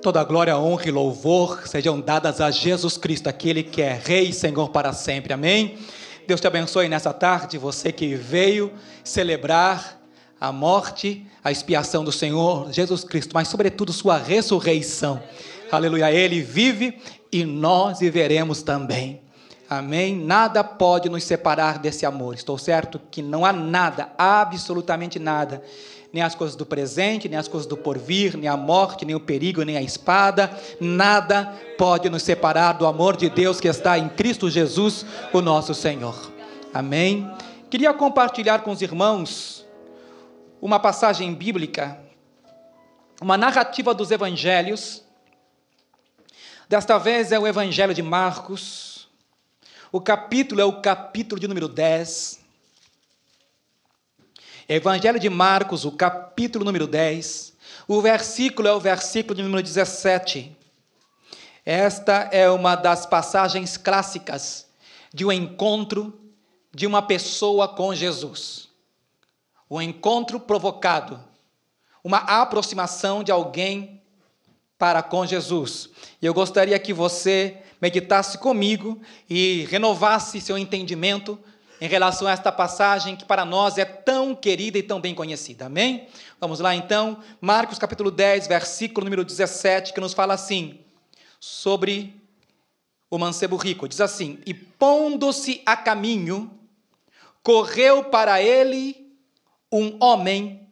Toda a glória, honra e louvor sejam dadas a Jesus Cristo, aquele que é Rei e Senhor para sempre. Amém? Deus te abençoe nessa tarde, você que veio celebrar a morte, a expiação do Senhor Jesus Cristo, mas sobretudo sua ressurreição. Aleluia, Ele vive e nós viveremos também. Amém? Nada pode nos separar desse amor. Estou certo que não há nada, absolutamente nada, nem as coisas do presente, nem as coisas do porvir, nem a morte, nem o perigo, nem a espada, nada pode nos separar do amor de Deus que está em Cristo Jesus, o nosso Senhor. Amém? Queria compartilhar com os irmãos uma passagem bíblica, uma narrativa dos evangelhos. Desta vez é o evangelho de Marcos. O capítulo é o capítulo de número 10. Evangelho de Marcos, o capítulo número 10. O versículo é o versículo de número 17. Esta é uma das passagens clássicas de um encontro de uma pessoa com Jesus. O encontro provocado, uma aproximação de alguém para com Jesus. E eu gostaria que você meditasse comigo e renovasse seu entendimento em relação a esta passagem que para nós é tão querida e tão bem conhecida. Amém? Vamos lá então, Marcos capítulo 10, versículo número 17, que nos fala assim, sobre o mancebo rico. Diz assim: e pondo-se a caminho, correu para ele um homem,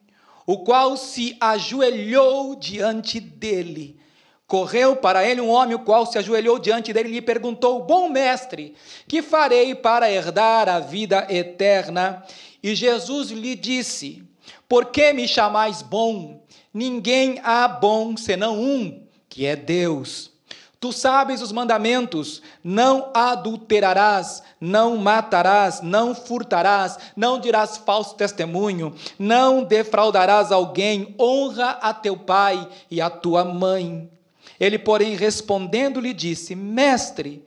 o qual se ajoelhou diante dele. Correu para ele um homem, o qual se ajoelhou diante dele e lhe perguntou: bom mestre, que farei para herdar a vida eterna? E Jesus lhe disse: por que me chamais bom? Ninguém há bom senão um, que é Deus. Tu sabes os mandamentos: não adulterarás, não matarás, não furtarás, não dirás falso testemunho, não defraudarás alguém, honra a teu pai e a tua mãe. Ele, porém, respondendo, lhe disse: mestre,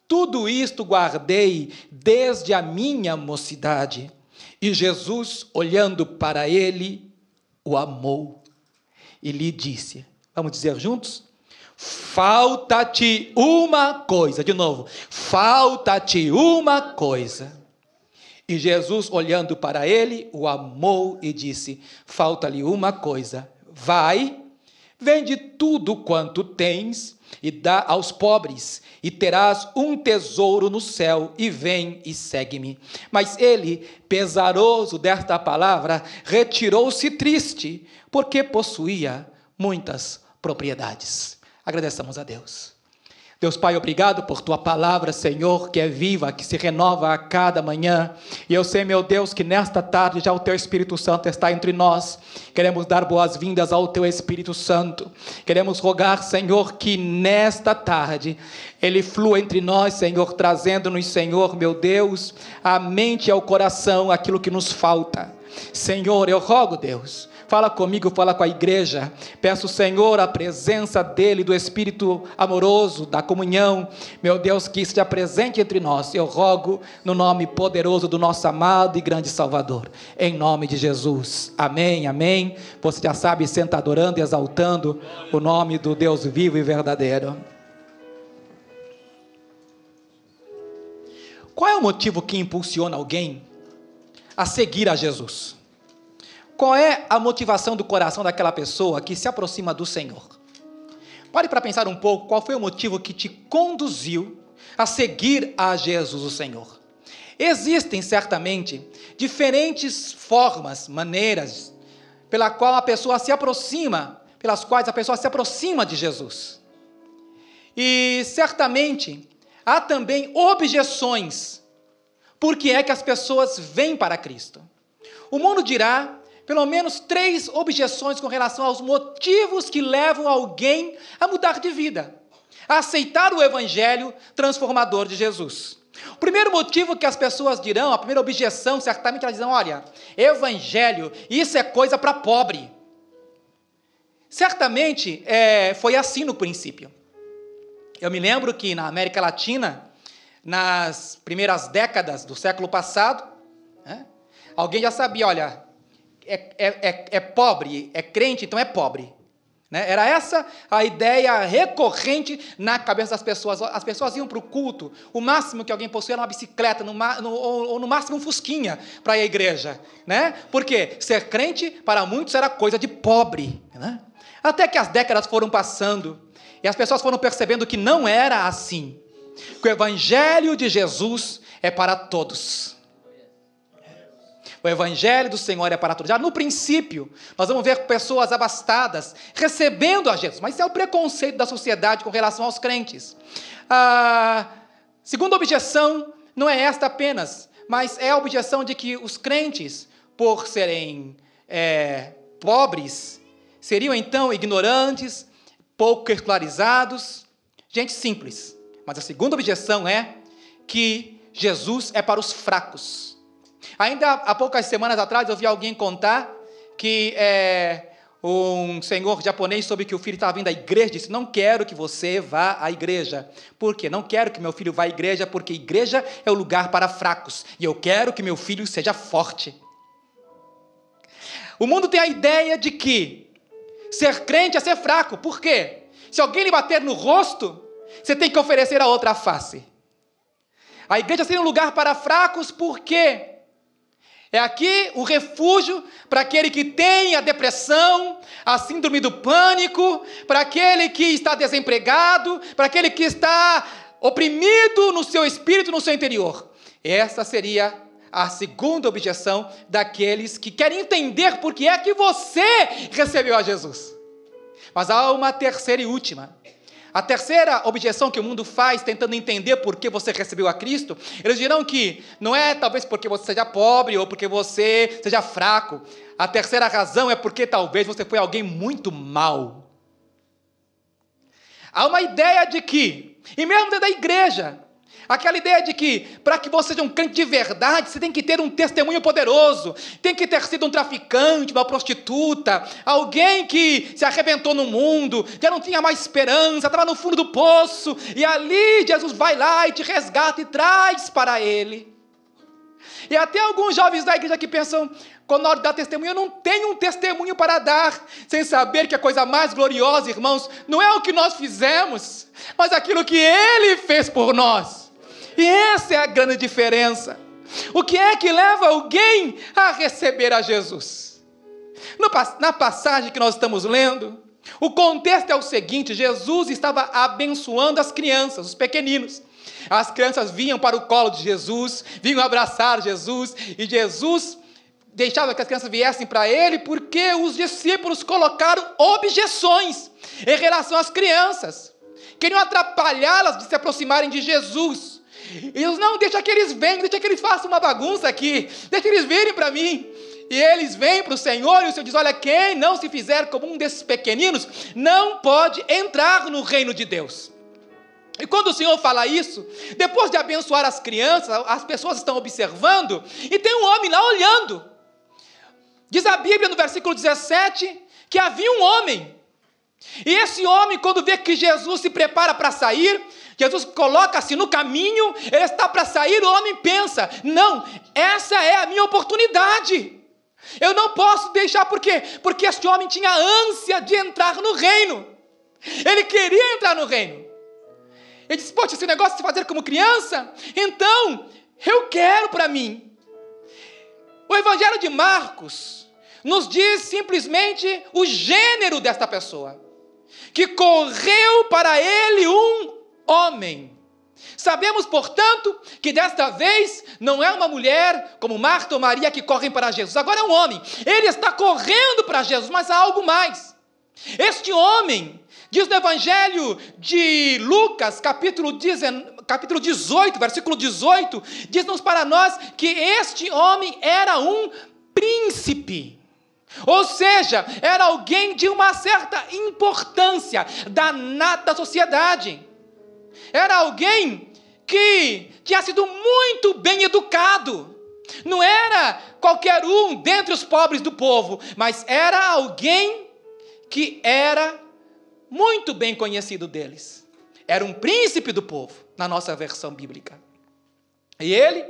tudo isto guardei desde a minha mocidade. E Jesus, olhando para ele, o amou e lhe disse, vamos dizer juntos? Falta-te uma coisa. De novo, falta-te uma coisa. E Jesus, olhando para ele, o amou e disse: falta-lhe uma coisa. Vai, vende tudo quanto tens e dá aos pobres, e terás um tesouro no céu, e vem e segue-me. Mas ele, pesaroso desta palavra, retirou-se triste, porque possuía muitas propriedades. Agradeçamos a Deus. Deus Pai, obrigado por Tua palavra, Senhor, que é viva, que se renova a cada manhã. E eu sei, meu Deus, que nesta tarde já o Teu Espírito Santo está entre nós. Queremos dar boas-vindas ao Teu Espírito Santo. Queremos rogar, Senhor, que nesta tarde Ele flua entre nós, Senhor, trazendo-nos, Senhor, meu Deus, à mente e ao coração aquilo que nos falta. Senhor, eu rogo, Deus, fala comigo, fala com a igreja. Peço, Senhor, a presença dEle, do Espírito amoroso, da comunhão. Meu Deus, que esteja presente entre nós. Eu rogo no nome poderoso do nosso amado e grande Salvador. Em nome de Jesus. Amém, amém. Você já sabe, senta adorando e exaltando o nome do Deus vivo e verdadeiro. Qual é o motivo que impulsiona alguém a seguir a Jesus? Qual é a motivação do coração daquela pessoa que se aproxima do Senhor? Pare para pensar um pouco, qual foi o motivo que te conduziu a seguir a Jesus, o Senhor? Existem, certamente, diferentes formas, maneiras, pelas quais a pessoa se aproxima de Jesus. E, certamente, há também objeções. Por que é que as pessoas vêm para Cristo? O mundo dirá pelo menos 3 objeções com relação aos motivos que levam alguém a mudar de vida, a aceitar o evangelho transformador de Jesus. O primeiro motivo que as pessoas dirão, a primeira objeção, certamente elas dizem: olha, evangelho, isso é coisa para pobre. Certamente foi assim no princípio. Eu me lembro que na América Latina, nas primeiras décadas do século passado, alguém já sabia, olha, é pobre, é crente, então é pobre. né? Era essa a ideia recorrente na cabeça das pessoas. As pessoas iam para o culto, o máximo que alguém possuía era uma bicicleta, ou no máximo um fusquinha para ir à igreja, né? Porque ser crente para muitos era coisa de pobre, né? Até que as décadas foram passando e as pessoas foram percebendo que não era assim, que o evangelho de Jesus é para todos. O evangelho do Senhor é para todos. Já no princípio, nós vamos ver pessoas abastadas recebendo a Jesus, mas isso é o preconceito da sociedade com relação aos crentes. A segunda objeção não é esta apenas, mas é a objeção de que os crentes, por serem pobres, seriam então ignorantes, pouco escolarizados, gente simples. Mas a segunda objeção é que Jesus é para os fracos. Ainda há poucas semanas atrás eu vi alguém contar que um senhor japonês soube que o filho estava vindo à igreja, disse: não quero que você vá à igreja. Por quê? Não quero que meu filho vá à igreja, porque igreja é o lugar para fracos, e eu quero que meu filho seja forte. O mundo tem a ideia de que ser crente é ser fraco. Por quê? Se alguém lhe bater no rosto, você tem que oferecer a outra face. A igreja seria um lugar para fracos, porque é aqui o refúgio para aquele que tem a depressão, a síndrome do pânico, para aquele que está desempregado, para aquele que está oprimido no seu espírito, no seu interior. Essa seria a segunda objeção daqueles que querem entender por que é que você recebeu a Jesus. Mas há uma terceira e última. A terceira objeção que o mundo faz, tentando entender por que você recebeu a Cristo, eles dirão que não é talvez porque você seja pobre ou porque você seja fraco. A terceira razão é porque talvez você foi alguém muito mau. Há uma ideia de que, e mesmo dentro da igreja, aquela ideia de que, para que você seja um crente de verdade, você tem que ter um testemunho poderoso, tem que ter sido um traficante, uma prostituta, alguém que se arrebentou no mundo, já não tinha mais esperança, estava no fundo do poço, e ali Jesus vai lá e te resgata e traz para Ele. E até alguns jovens da igreja que pensam, quando na hora de dar testemunho, eu não tenho um testemunho para dar, sem saber que a coisa mais gloriosa, irmãos, não é o que nós fizemos, mas aquilo que Ele fez por nós. E essa é a grande diferença. O que é que leva alguém a receber a Jesus? Na passagem que nós estamos lendo, o contexto é o seguinte: Jesus estava abençoando as crianças, os pequeninos. As crianças vinham para o colo de Jesus, vinham abraçar Jesus, e Jesus deixava que as crianças viessem para Ele, porque os discípulos colocaram objeções em relação às crianças. Queriam atrapalhá-las de se aproximarem de Jesus. E Deus, não, deixa que eles venham, deixa que eles façam uma bagunça aqui, deixa eles virem para mim. E eles vêm para o Senhor, e o Senhor diz: olha, quem não se fizer como um desses pequeninos, não pode entrar no reino de Deus. E quando o Senhor fala isso, depois de abençoar as crianças, as pessoas estão observando, e tem um homem lá olhando. Diz a Bíblia no versículo 17, que havia um homem, e esse homem, quando vê que Jesus se prepara para sair, Jesus coloca-se no caminho, ele está para sair, o homem pensa: não, essa é a minha oportunidade, eu não posso deixar. Por quê? Porque este homem tinha ânsia de entrar no reino, ele queria entrar no reino. Ele disse: poxa, esse negócio de se fazer como criança, então eu quero para mim. O Evangelho de Marcos nos diz simplesmente o gênero desta pessoa, que correu para ele um homem. Sabemos, portanto, que desta vez não é uma mulher como Marta ou Maria que correm para Jesus, agora é um homem. Ele está correndo para Jesus, mas há algo mais. Este homem, diz no Evangelho de Lucas, capítulo 18, versículo 18, diz-nos para nós que este homem era um príncipe. Ou seja, era alguém de uma certa importância da sociedade. Era alguém que tinha sido muito bem educado. Não era qualquer um dentre os pobres do povo, mas era alguém que era muito bem conhecido deles. Era um príncipe do povo, na nossa versão bíblica. E ele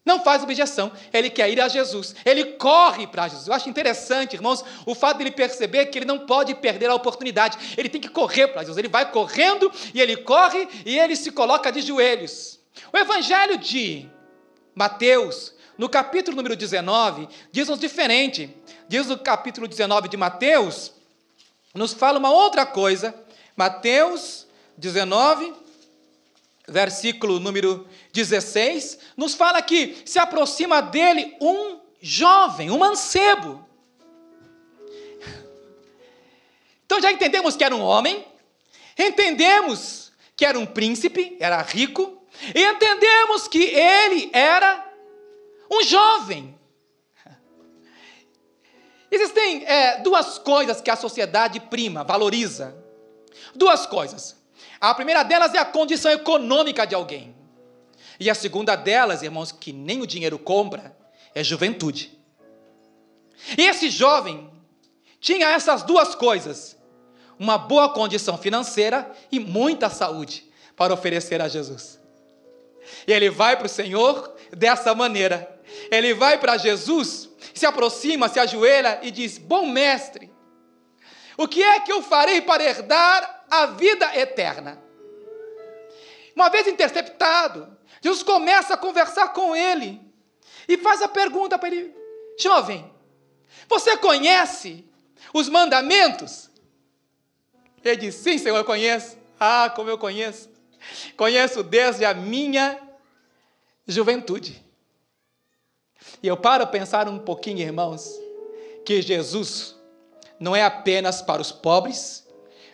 Não faz objeção, ele quer ir a Jesus, ele corre para Jesus. Eu acho interessante, irmãos, o fato de ele perceber que ele não pode perder a oportunidade, ele tem que correr para Jesus, ele vai correndo e ele corre e ele se coloca de joelhos. O Evangelho de Mateus, no capítulo número 19, diz-nos diferente. Diz no capítulo 19 de Mateus, nos fala uma outra coisa. Mateus 19, versículo número 16, nos fala que se aproxima dele um jovem, um mancebo. Então já entendemos que era um homem, entendemos que era um príncipe, era rico, e entendemos que ele era um jovem. Existem duas coisas que a sociedade prima, valoriza. Duas coisas. A primeira delas é a condição econômica de alguém. E a segunda delas, irmãos, que nem o dinheiro compra, é juventude. E esse jovem tinha essas duas coisas: uma boa condição financeira e muita saúde para oferecer a Jesus. E ele vai para o Senhor dessa maneira. Ele vai para Jesus, se aproxima, se ajoelha e diz: bom mestre, o que é que eu farei para herdar a vida eterna? Uma vez interceptado, Jesus começa a conversar com ele e faz a pergunta para ele: jovem, você conhece os mandamentos? Ele diz: sim, Senhor, eu conheço. Ah, como eu conheço. Conheço desde a minha juventude. E eu paro para pensar um pouquinho, irmãos, que Jesus não é apenas para os pobres,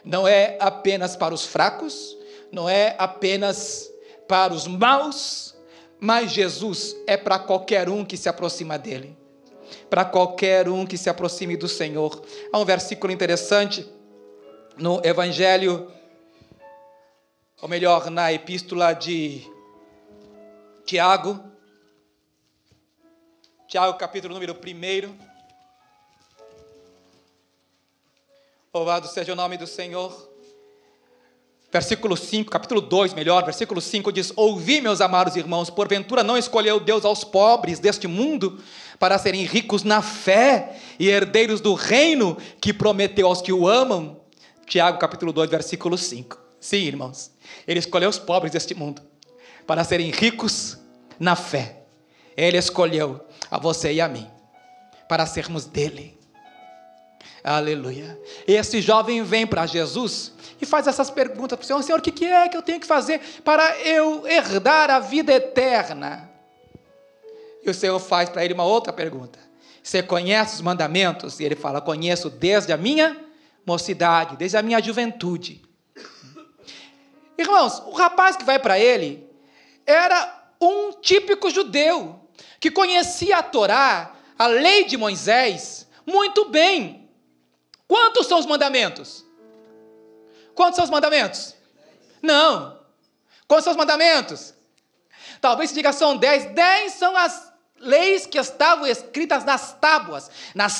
não é apenas para os fracos, não é apenas para os maus, mas Jesus é para qualquer um que se aproxima dele, para qualquer um que se aproxime do Senhor. Há um versículo interessante no Evangelho, ou melhor, na epístola de Tiago, capítulo número 1. Louvado seja o nome do Senhor. Versículo 5, capítulo 2, melhor, versículo 5 diz: ouvi, meus amados irmãos, porventura não escolheu Deus aos pobres deste mundo para serem ricos na fé e herdeiros do reino que prometeu aos que o amam? Tiago, capítulo 2, versículo 5. Sim, irmãos, ele escolheu os pobres deste mundo para serem ricos na fé. Ele escolheu a você e a mim para sermos dele. Aleluia. E esse jovem vem para Jesus e faz essas perguntas para o Senhor: Senhor, o que é que eu tenho que fazer para eu herdar a vida eterna? E o Senhor faz para ele uma outra pergunta: você conhece os mandamentos? E ele fala: conheço desde a minha mocidade, desde a minha juventude. Irmãos, o rapaz que vai para ele era um típico judeu, que conhecia a Torá, a lei de Moisés, muito bem. Quantos são os mandamentos? Quantos são os mandamentos? Não. Quantos são os mandamentos? Talvez se diga são 10. 10 são as leis que estavam escritas nas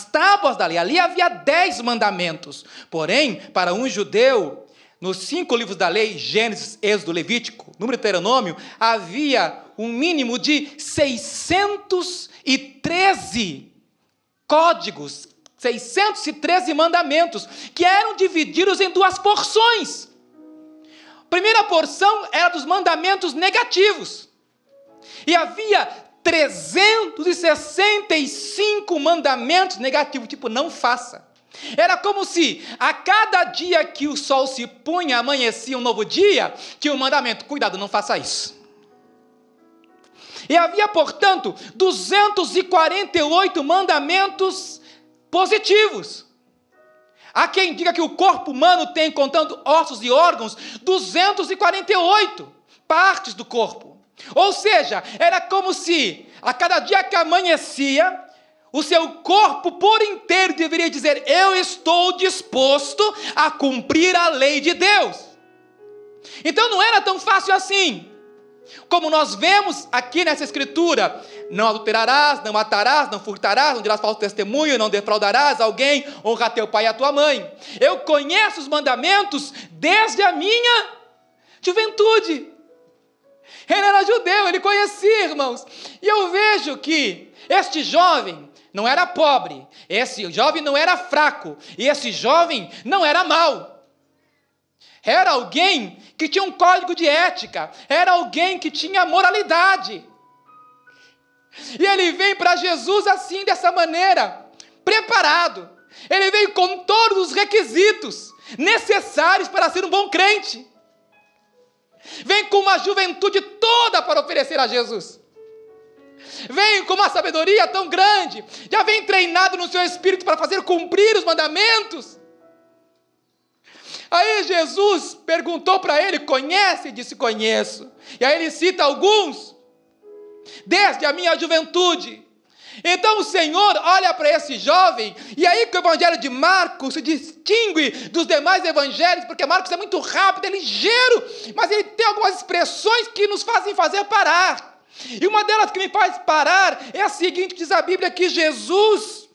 tábuas da lei. Ali havia 10 mandamentos. Porém, para um judeu, nos 5 livros da lei, Gênesis, Êxodo, Levítico, Número e Deuteronômio, havia um mínimo de 613 códigos, 613 mandamentos, que eram divididos em 2 porções. A primeira porção era dos mandamentos negativos. E havia 365 mandamentos negativos, tipo, não faça. Era como se a cada dia que o sol se punha, amanhecia um novo dia, tinha um mandamento: cuidado, não faça isso. E havia, portanto, 248 mandamentos positivos. Há quem diga que o corpo humano tem, contando ossos e órgãos, 248 partes do corpo. Ou seja, era como se a cada dia que amanhecia, o seu corpo por inteiro deveria dizer: eu estou disposto a cumprir a lei de Deus. Então não era tão fácil assim. Como nós vemos aqui nessa escritura: não adulterarás, não matarás, não furtarás, não dirás falso testemunho, não defraudarás alguém, honra teu pai e a tua mãe. Eu conheço os mandamentos desde a minha juventude. Ele era judeu, ele conhecia, irmãos. E eu vejo que este jovem não era pobre, esse jovem não era fraco, e esse jovem não era mau. Era alguém que tinha um código de ética, era alguém que tinha moralidade. E ele vem para Jesus assim, dessa maneira, preparado. Ele veio com todos os requisitos necessários para ser um bom crente. Vem com uma juventude toda para oferecer a Jesus. Vem com uma sabedoria tão grande, já vem treinado no seu espírito para fazer cumprir os mandamentos. Aí Jesus perguntou para ele, conhece? Ele disse, conheço. E aí ele cita alguns, desde a minha juventude. Então o Senhor olha para esse jovem, e aí que o evangelho de Marcos se distingue dos demais evangelhos, porque Marcos é muito rápido, é ligeiro, mas ele tem algumas expressões que nos fazem fazer parar. E uma delas que me faz parar é a seguinte, diz a Bíblia que Jesus,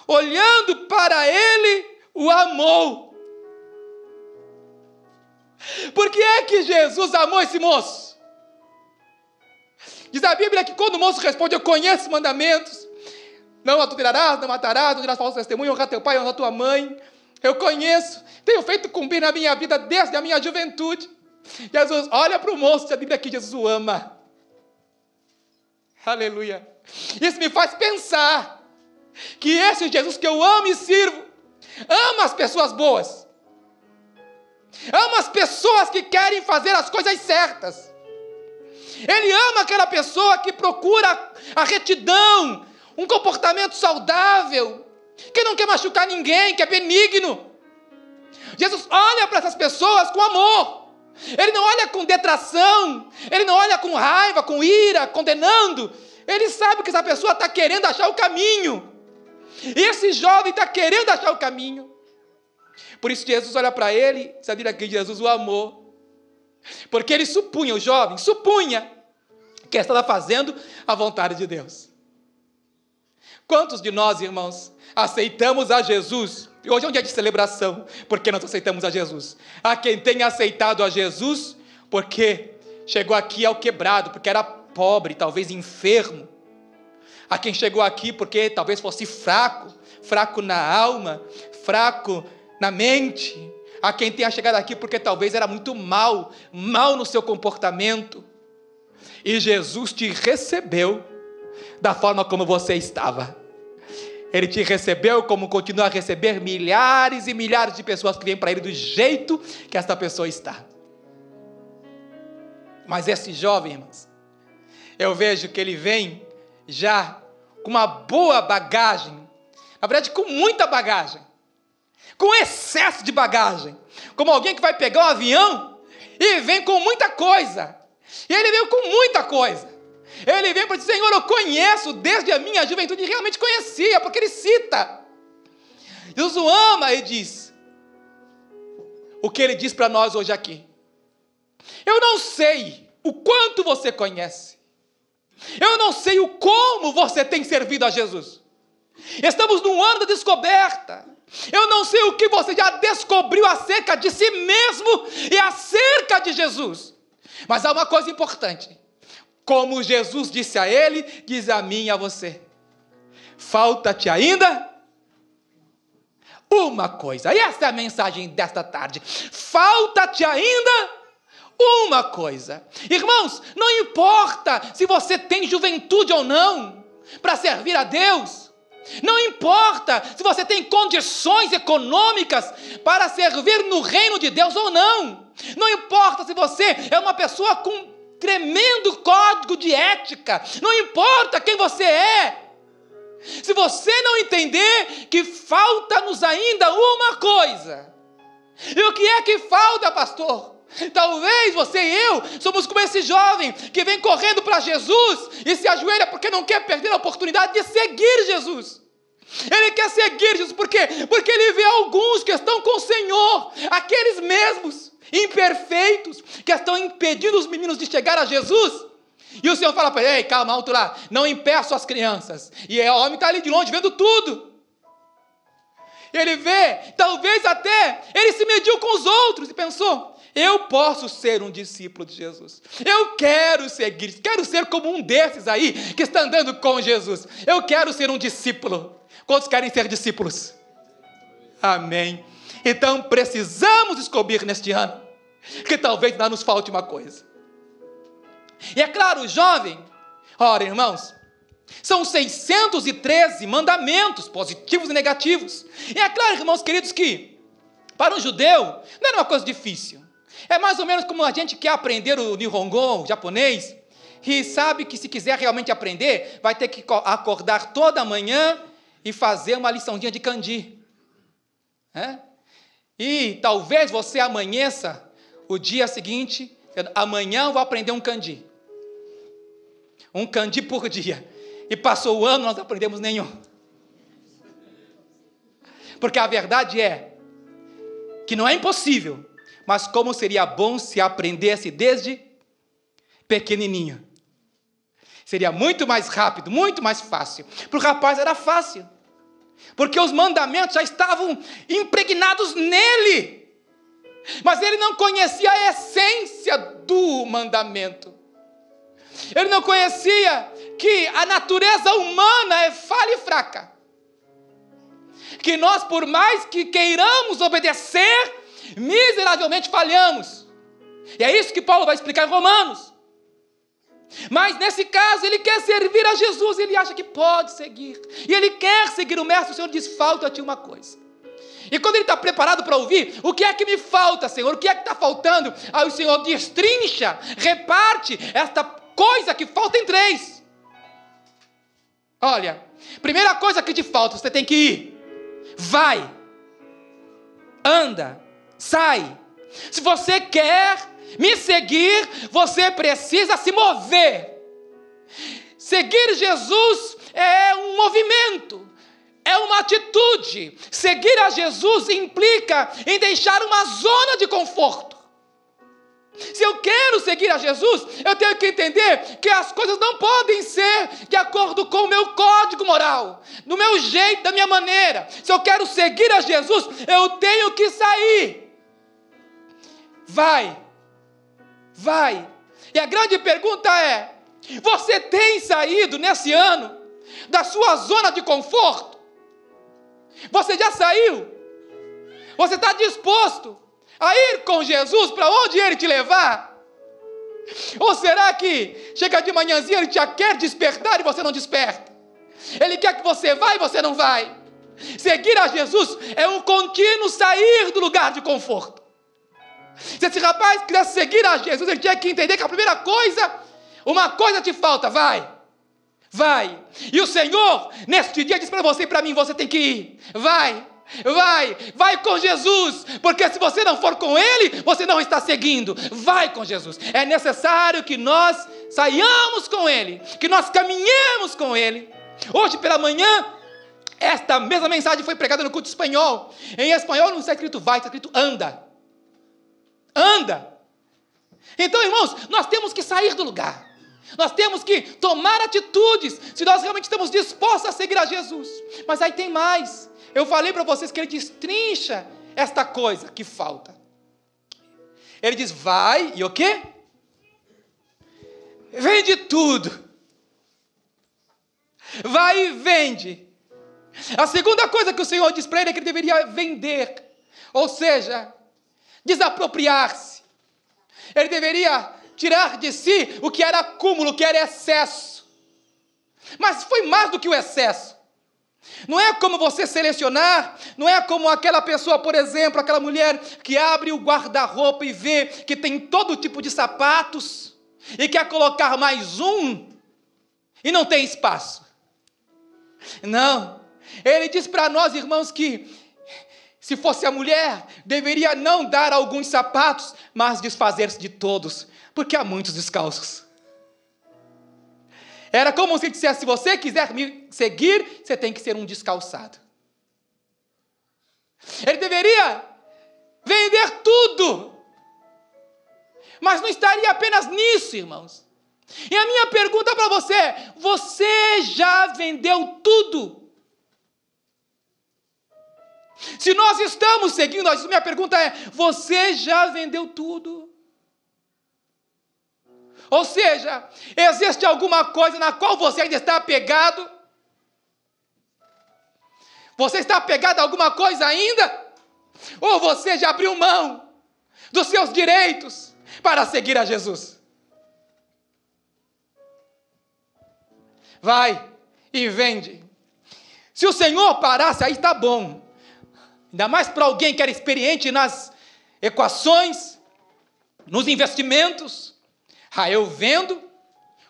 olhando para ele, o amou. Por que é que Jesus amou esse moço? Diz a Bíblia que quando o moço responde, eu conheço os mandamentos, não adulterarás, não matarás, não dirás falso testemunho, honrar teu pai, honrar tua mãe, eu conheço, tenho feito cumprir na minha vida desde a minha juventude. Jesus olha para o moço, diz a Bíblia que Jesus o ama. Aleluia. Isso me faz pensar que esse Jesus que eu amo e sirvo, ama as pessoas boas, ama as pessoas que querem fazer as coisas certas. Ele ama aquela pessoa que procura a retidão, um comportamento saudável, que não quer machucar ninguém, que é benigno. Jesus olha para essas pessoas com amor. Ele não olha com detração, ele não olha com raiva, com ira, condenando. Ele sabe que essa pessoa está querendo achar o caminho. E esse jovem está querendo achar o caminho. Por isso Jesus olha para ele, sabia que Jesus o amou. Porque ele supunha, o jovem supunha que estava fazendo a vontade de Deus. Quantos de nós, irmãos, aceitamos a Jesus? E hoje é um dia de celebração, porque nós aceitamos a Jesus. Há quem tenha aceitado a Jesus, porque chegou aqui ao quebrado, porque era pobre, talvez enfermo. Há quem chegou aqui porque talvez fosse fraco, fraco na alma, fraco na mente. Há quem tenha chegado aqui porque talvez era muito mal no seu comportamento. E Jesus te recebeu da forma como você estava. Ele te recebeu como continua a receber milhares e milhares de pessoas que vêm para Ele do jeito que esta pessoa está. Mas esse jovem, irmãos, eu vejo que ele vem já com uma boa bagagem, na verdade com muita bagagem, com excesso de bagagem, como alguém que vai pegar um avião e vem com muita coisa. E ele veio com muita coisa. Ele vem para dizer, Senhor, eu conheço desde a minha juventude, e realmente conhecia, porque ele cita. Jesus o ama e diz o que ele diz para nós hoje aqui. Eu não sei o quanto você conhece. Eu não sei o como você tem servido a Jesus. Estamos num ano da descoberta. Eu não sei o que você já descobriu acerca de si mesmo e acerca de Jesus. Mas há uma coisa importante. Como Jesus disse a ele, diz a mim e a você. Falta-te ainda uma coisa. E essa é a mensagem desta tarde. Falta-te ainda uma coisa. Irmãos, não importa se você tem juventude ou não para servir a Deus. Não importa se você tem condições econômicas para servir no reino de Deus ou não. Não importa se você é uma pessoa com tremendo código de ética. Não importa quem você é. Se você não entender que falta-nos ainda uma coisa. E o que é que falta, pastor? Talvez você e eu somos como esse jovem que vem correndo para Jesus e se ajoelha porque não quer perder a oportunidade de seguir Jesus. Ele quer seguir Jesus, por quê? Porque ele vê alguns que estão com o Senhor, aqueles mesmos imperfeitos que estão impedindo os meninos de chegar a Jesus. E o Senhor fala para ele, ei, calma, alto lá, não impeça as crianças. E o homem está ali de longe vendo tudo. Ele vê, talvez até, ele se mediu com os outros e pensou, eu posso ser um discípulo de Jesus. Eu quero seguir, quero ser como um desses aí, que está andando com Jesus. Eu quero ser um discípulo. Quantos querem ser discípulos? Amém. Então, precisamos descobrir neste ano, que talvez não nos falte uma coisa. E é claro, jovem, ora, irmãos, são 613 mandamentos, positivos e negativos. E é claro, irmãos queridos, que para um judeu não era uma coisa difícil. É mais ou menos como a gente quer aprender o Nihongo, o japonês, e sabe que se quiser realmente aprender, vai ter que acordar toda manhã e fazer uma liçãozinha de kanji. E talvez você amanheça o dia seguinte, amanhã eu vou aprender um kanji. Um kanji por dia. E passou o ano, nós não aprendemos nenhum. Porque a verdade é que não é impossível, mas como seria bom se aprendesse desde pequenininho. Seria muito mais rápido, muito mais fácil. Para o rapaz era fácil, porque os mandamentos já estavam impregnados nele. Mas ele não conhecia a essência do mandamento. Ele não conhecia que a natureza humana é falha e fraca. Que nós, por mais que queiramos obedecer, miseravelmente falhamos. E é isso que Paulo vai explicar em Romanos. Mas nesse caso, ele quer servir a Jesus, ele acha que pode seguir. E ele quer seguir o mestre, o Senhor diz, falta-te uma coisa. E quando ele está preparado para ouvir, o que é que me falta, Senhor? O que é que está faltando? Aí o Senhor destrincha, reparte esta coisa que falta em 3. Olha, primeira coisa que te falta, você tem que ir. Vai. Anda. Sai. Se você quer me seguir, você precisa se mover. Seguir Jesus é um movimento. É uma atitude. Seguir a Jesus implica em deixar uma zona de conforto. Se eu quero seguir a Jesus, eu tenho que entender que as coisas não podem ser de acordo com o meu código moral, do meu jeito, da minha maneira. Se eu quero seguir a Jesus, eu tenho que sair. Vai. E a grande pergunta é, você tem saído nesse ano da sua zona de conforto? Você já saiu? Você está disposto a ir com Jesus para onde Ele te levar? Ou será que chega de manhãzinha, Ele já quer despertar e você não desperta? Ele quer que você vá e você não vai? Seguir a Jesus é um contínuo sair do lugar de conforto. Se esse rapaz quisesse seguir a Jesus, ele tinha que entender que a primeira coisa, uma coisa te falta, vai. E o Senhor, neste dia, diz para você e para mim, você tem que ir. Vai com Jesus, porque se você não for com Ele, você não está seguindo. Vai com Jesus. É necessário que nós saiamos com Ele, que nós caminhemos com Ele. Hoje pela manhã, esta mesma mensagem foi pregada no culto espanhol. Em espanhol não está escrito vai, está escrito anda. Então, irmãos, nós temos que sair do lugar. Nós temos que tomar atitudes, se nós realmente estamos dispostos a seguir a Jesus. Mas aí tem mais. Eu falei para vocês que Ele destrincha esta coisa que falta. Ele diz, vai, e o quê? Vende tudo. Vai e vende. A segunda coisa que o Senhor diz para ele é que ele deveria vender. Ou seja, desapropriar-se. Ele deveria tirar de si o que era acúmulo, o que era excesso. Mas foi mais do que o excesso. Não é como você selecionar, não é como aquela pessoa, por exemplo, aquela mulher que abre o guarda-roupa e vê que tem todo tipo de sapatos e quer colocar mais um e não tem espaço. Não. Ele diz para nós, irmãos, que se fosse a mulher, deveria não dar alguns sapatos, mas desfazer-se de todos, porque há muitos descalços. Era como se dissesse, se você quiser me seguir, você tem que ser um descalçado. Ele deveria vender tudo, mas não estaria apenas nisso, irmãos. E a minha pergunta para você é, você já vendeu tudo? Se nós estamos seguindo a Jesus, minha pergunta é: você já vendeu tudo? Ou seja, existe alguma coisa na qual você ainda está apegado? Você está apegado a alguma coisa ainda? Ou você já abriu mão dos seus direitos para seguir a Jesus? Vai e vende. Se o Senhor parasse, aí está bom. Ainda mais para alguém que era experiente nas equações, nos investimentos. Eu vendo,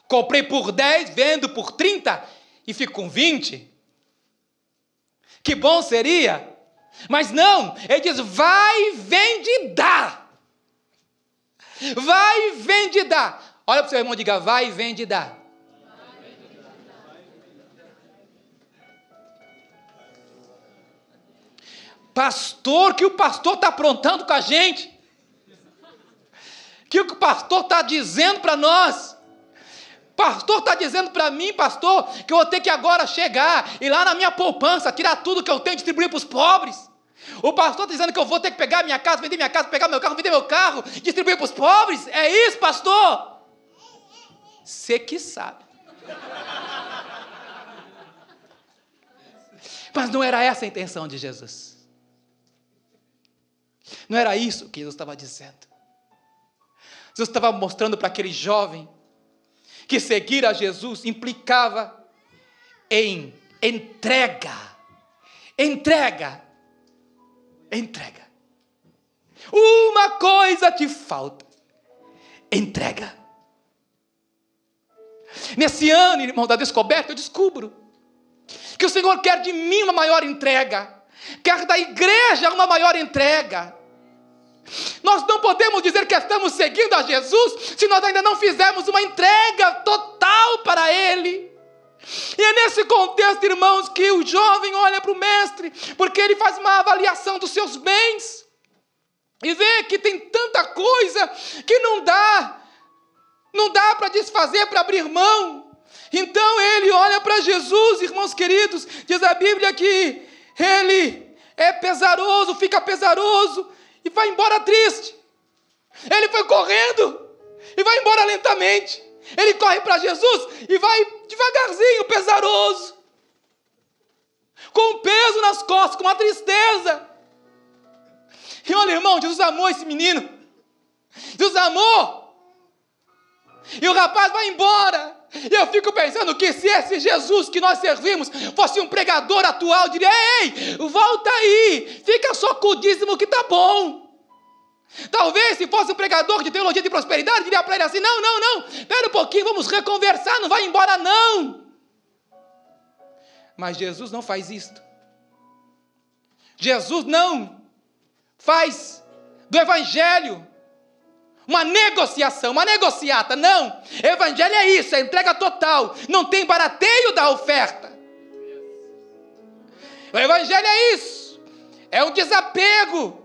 comprei por 10, vendo por 30 e fico com 20. Que bom seria. Mas não, ele diz: vai, vende e dá. Vai, vende e dá. Olha para o seu irmão e diga: vai, vende e dá. Pastor, que o pastor está aprontando com a gente? Que o pastor está dizendo para nós? Pastor está dizendo para mim, pastor, que eu vou ter que agora chegar e lá na minha poupança, tirar tudo que eu tenho e distribuir para os pobres. O pastor está dizendo que eu vou ter que pegar minha casa, vender minha casa, pegar meu carro, vender meu carro, distribuir para os pobres. É isso, pastor? Você que sabe. Mas não era essa a intenção de Jesus. Não era isso que Jesus estava dizendo. Jesus estava mostrando para aquele jovem que seguir a Jesus implicava em entrega. Entrega. Entrega. Uma coisa te falta: entrega. Nesse ano, irmão, da descoberta, eu descubro que o Senhor quer de mim uma maior entrega, quer da igreja uma maior entrega. Nós não podemos dizer que estamos seguindo a Jesus se nós ainda não fizermos uma entrega total para Ele. E é nesse contexto, irmãos, que o jovem olha para o mestre, porque ele faz uma avaliação dos seus bens e vê que tem tanta coisa que não dá para desfazer, para abrir mão. Então ele olha para Jesus, irmãos queridos, diz a Bíblia que ele é pesaroso, fica pesaroso e vai embora triste. Ele foi correndo e vai embora lentamente. Ele corre para Jesus e vai devagarzinho, pesaroso, com um peso nas costas, com uma tristeza. E olha, irmão, Jesus amou esse menino. Jesus amou. E o rapaz vai embora. E eu fico pensando que se esse Jesus que nós servimos fosse um pregador atual, eu diria: ei, volta aí, fica só com o dízimo que tá bom. Talvez se fosse um pregador de teologia de prosperidade, diria para ele assim: não, espera um pouquinho, vamos reconversar, não vai embora não. Mas Jesus não faz isto. Jesus não faz do evangelho uma negociação, uma negociata, não. Evangelho é isso, é entrega total, não tem barateio da oferta. O evangelho é isso, é um desapego,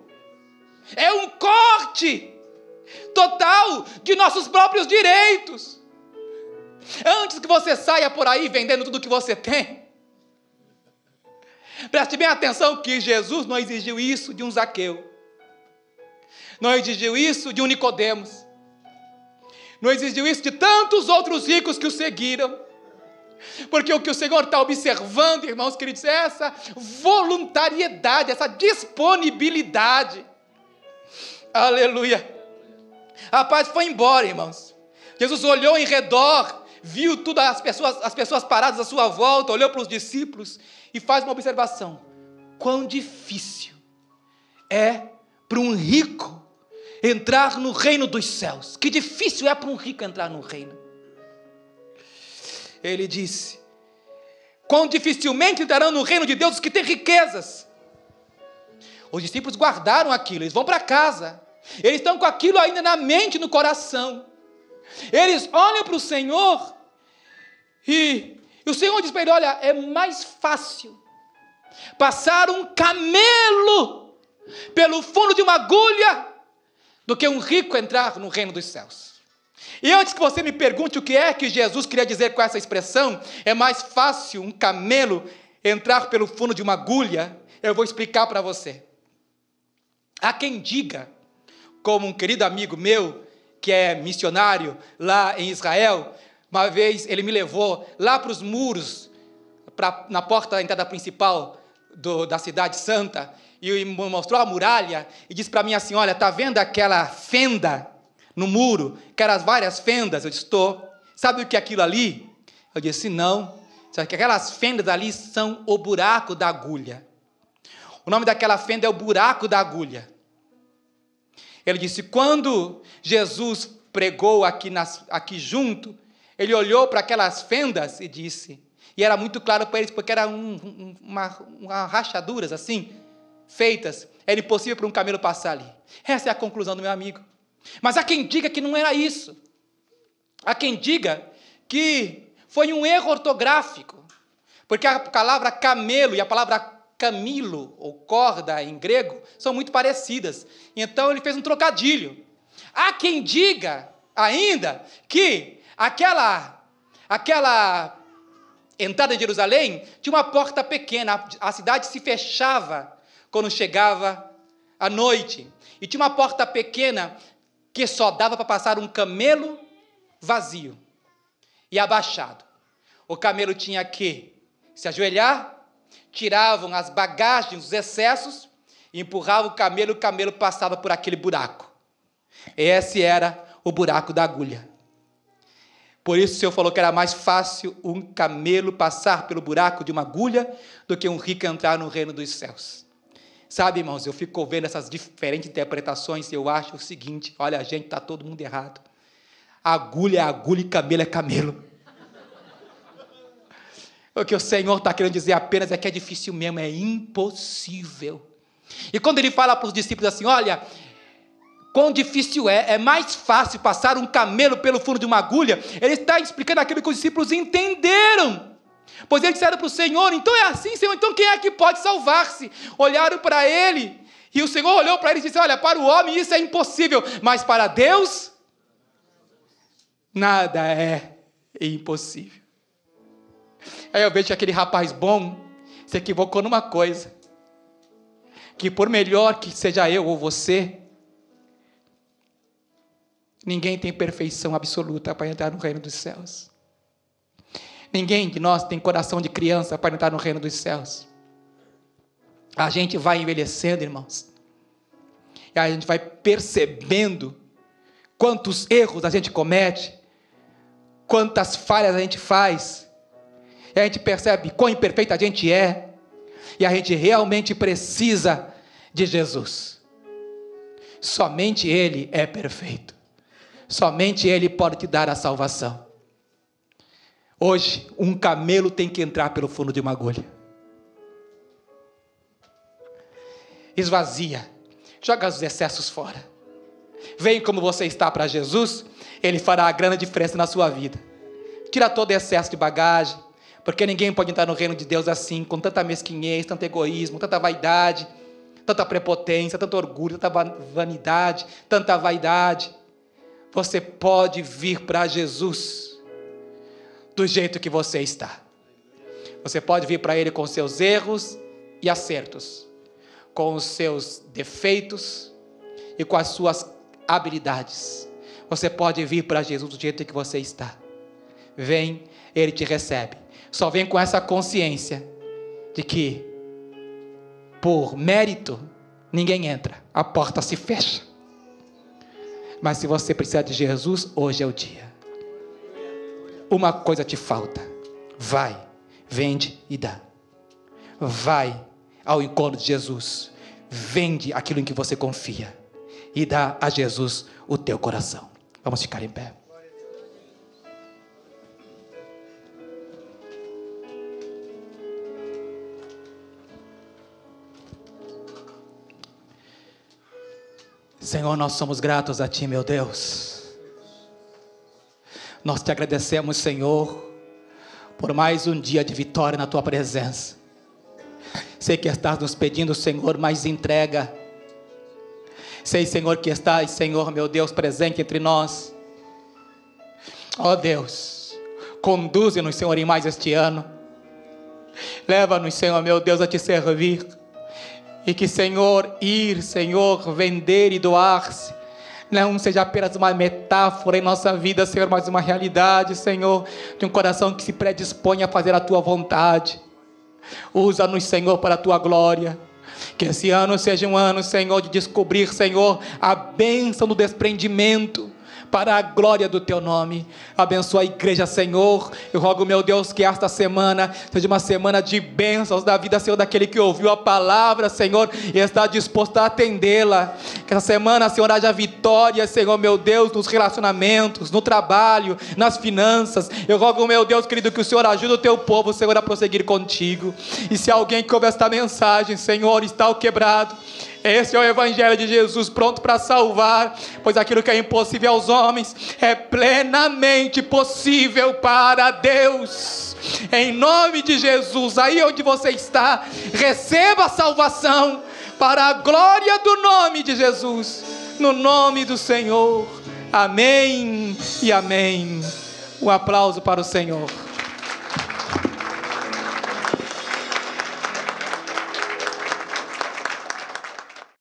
é um corte total de nossos próprios direitos. Antes que você saia por aí vendendo tudo que você tem, preste bem atenção que Jesus não exigiu isso de um Zaqueu, não exigiu isso de um Nicodemos, não exigiu isso de tantos outros ricos que o seguiram, porque o que o Senhor está observando, irmãos queridos, é essa voluntariedade, essa disponibilidade. Aleluia. A paz foi embora, irmãos. Jesus olhou em redor, viu todas as pessoas paradas à sua volta, olhou para os discípulos e faz uma observação: quão difícil é para um rico entrar no reino dos céus. Que difícil é para um rico entrar no reino. Ele disse: quão dificilmente entrarão no reino de Deus os que têm riquezas. Os discípulos guardaram aquilo, eles vão para casa, eles estão com aquilo ainda na mente, no coração. Eles olham para o Senhor e o Senhor diz para ele: olha, é mais fácil passar um camelo pelo fundo de uma agulha do que um rico entrar no reino dos céus. E antes que você me pergunte o que é que Jesus queria dizer com essa expressão, é mais fácil um camelo entrar pelo fundo de uma agulha, Eu vou explicar para você. Há quem diga, como um querido amigo meu, que é missionário lá em Israel, uma vez ele me levou lá para os muros, na porta da entrada principal da cidade santa, e me mostrou a muralha, e disse para mim assim, olha, está vendo aquela fenda no muro, aquelas várias fendas? Eu disse, estou. Sabe o que é aquilo ali? Eu disse, não. Sabe que aquelas fendas ali são o buraco da agulha. O nome daquela fenda é o buraco da agulha. Ele disse, quando Jesus pregou aqui junto, ele olhou para aquelas fendas e disse, e era muito claro para eles, porque eram uma rachaduras assim, feitas, era impossível para um camelo passar ali. Essa é a conclusão do meu amigo. Mas há quem diga que não era isso. Há quem diga que foi um erro ortográfico, porque a palavra camelo e a palavra camilo, ou corda em grego, são muito parecidas. Então ele fez um trocadilho. Há quem diga ainda que aquela entrada de Jerusalém tinha uma porta pequena, a cidade se fechava quando chegava a noite, e tinha uma porta pequena que só dava para passar um camelo vazio e abaixado. O camelo tinha que se ajoelhar, tiravam as bagagens, os excessos, e empurravam o camelo passava por aquele buraco. Esse era o buraco da agulha. Por isso o Senhor falou que era mais fácil um camelo passar pelo buraco de uma agulha do que um rico entrar no reino dos céus. Sabe, irmãos, eu fico vendo essas diferentes interpretações e eu acho o seguinte, olha, gente, está todo mundo errado. Agulha é agulha e camelo é camelo. O que o Senhor está querendo dizer apenas é que é difícil mesmo, é impossível. E quando ele fala para os discípulos assim, olha, quão difícil é mais fácil passar um camelo pelo fundo de uma agulha, ele está explicando aquilo que os discípulos entenderam. Pois eles disseram para o Senhor, então é assim, Senhor, então quem é que pode salvar-se? Olharam para ele, e o Senhor olhou para ele e disse, olha, para o homem isso é impossível, mas para Deus, nada é impossível. Aí eu vejo que aquele rapaz bom se equivocou numa coisa, que por melhor que seja eu ou você, ninguém tem perfeição absoluta para entrar no reino dos céus. Ninguém de nós tem coração de criança para entrar no reino dos céus. A gente vai envelhecendo, irmãos, e a gente vai percebendo quantos erros a gente comete, quantas falhas a gente faz, e a gente percebe quão imperfeita a gente é, e a gente realmente precisa de Jesus. Somente Ele é perfeito. Somente Ele pode te dar a salvação. Hoje, um camelo tem que entrar pelo fundo de uma agulha. Esvazia. Joga os excessos fora. Vem como você está para Jesus, Ele fará a grande diferença na sua vida. Tira todo excesso de bagagem, porque ninguém pode entrar no reino de Deus assim, com tanta mesquinhez, tanto egoísmo, tanta vaidade, tanta prepotência, tanto orgulho, tanta vanidade, tanta vaidade. Você pode vir para Jesus do jeito que você está. Você pode vir para Ele com seus erros e acertos, com os seus defeitos e com as suas habilidades. Você pode vir para Jesus do jeito que você está. Vem, Ele te recebe. Só vem com essa consciência de que por mérito ninguém entra, a porta se fecha. Mas se você precisar de Jesus, hoje é o dia. Uma coisa te falta: vai, vende e dá. Vai ao encontro de Jesus, vende aquilo em que você confia e dá a Jesus o teu coração. Vamos ficar em pé. Senhor, nós somos gratos a Ti, meu Deus. Nós te agradecemos, Senhor, por mais um dia de vitória na Tua presença. Sei que estás nos pedindo, Senhor, mais entrega. Sei, Senhor, que estás, Senhor, meu Deus, presente entre nós. Ó Deus, conduze-nos, Senhor, em mais este ano. Leva-nos, Senhor, meu Deus, a Te servir. E que, Senhor, ir, Senhor, vender e doar-se, não seja apenas uma metáfora em nossa vida, Senhor, mas uma realidade, Senhor, de um coração que se predispõe a fazer a Tua vontade. Usa-nos, Senhor, para a Tua glória. Que esse ano seja um ano, Senhor, de descobrir, Senhor, a bênção do desprendimento para a glória do Teu nome. Abençoa a igreja, Senhor. Eu rogo, meu Deus, que esta semana seja uma semana de bênçãos da vida, Senhor, daquele que ouviu a palavra, Senhor, e está disposto a atendê-la. Que essa semana, Senhor, haja vitória, Senhor, meu Deus, nos relacionamentos, no trabalho, nas finanças. Eu rogo, meu Deus, querido, que o Senhor ajude o Teu povo, Senhor, a prosseguir contigo. E se alguém que ouve esta mensagem, Senhor, está quebrado, esse é o Evangelho de Jesus, pronto para salvar, pois aquilo que é impossível aos homens é plenamente possível para Deus. Em nome de Jesus, aí onde você está, receba a salvação para a glória do nome de Jesus, no nome do Senhor. Amém e amém. Um aplauso para o Senhor.